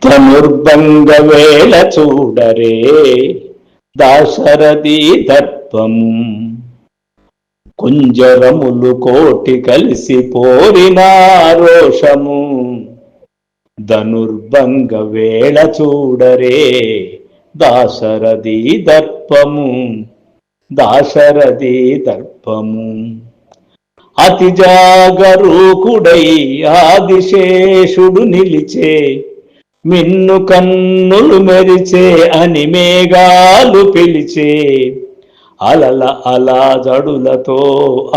ధనుర్భంగ వేళ చూడరే దాశరథి దర్పము, కుంజరములు కోటి కలిసి పోరిన రోషము. ధనుర్భంగ వేళ చూడరే దాశరథి దర్పము, దాశరథి దర్పము. అతి జాగరూకుడై ఆదిశేషుడు నిలిచే, మిన్ను కన్నులు మెరిచే అని మేఘాలు పిలిచే. అలల అలాజడులతో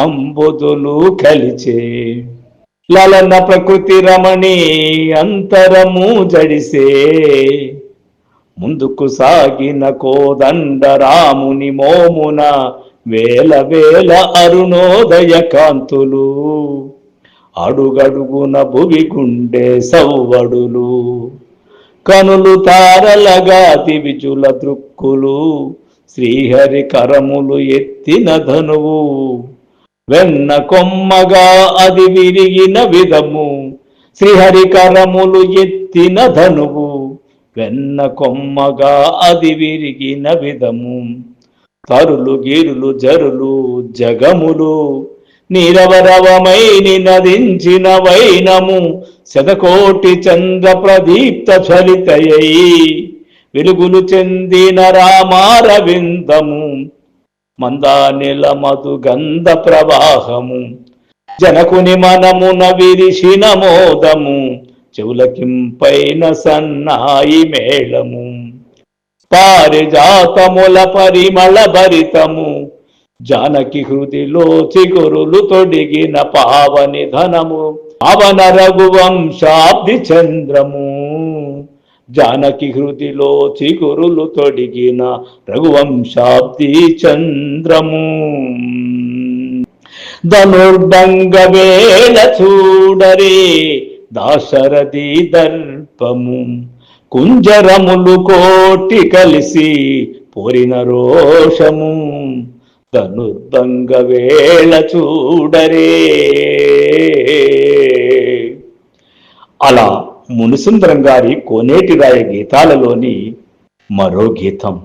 అంబుదులు కలిచే, లలన ప్రకృతి రమణి అంతరము జడిసే. ముందుకు సాగిన కోదండ రాముని మోమున వేల వేల అరుణోదయ కాంతులు, అడుగడుగున భువి గుండె సవ్వడులు. కనులు తారలగా దివిజుల దృక్కులు, శ్రీహరి కరములు ఎత్తిన ధనువు. వెన్న కొమ్మగా అది విరిగిన విధము, శ్రీహరి కరములు ఎత్తిన ధనువు. వెన్న కొమ్మగా అది విరిగిన విధము. తరులు గిరులు జరులు జగములు, నీరవరవమై నదించిన వైనము. శతకోటి చంద్ర ప్రదీప్త ఫలితయై, వెలుగులు చెందిన రామారవిందము. మందానిల మధు గంధ ప్రవాహము, జనకుని మనమున విరిసిన మోదము. చెవులకింపైన సన్నాయి మేళము, పారిజాతముల పరిమళ భరితము. జానకి హృదిలో చిగురులు తొడిగిన పావని ధనము, పవన రఘువంశాబ్ది చంద్రము. జానకి హృదిలో చిగురులు తొడిగిన రఘువంశాబ్ది చంద్రము. ధనుర్భంగ వేళ చూడరే దాశరథి దర్పము, కుంజరములు కోటి కలిసి పోరిన రోషము. ధనుర్భంగ వేళ చూడరే. అలా మునిసుందరం గారి కోనేటి రాయ గీతాలలోని మరో గీతం.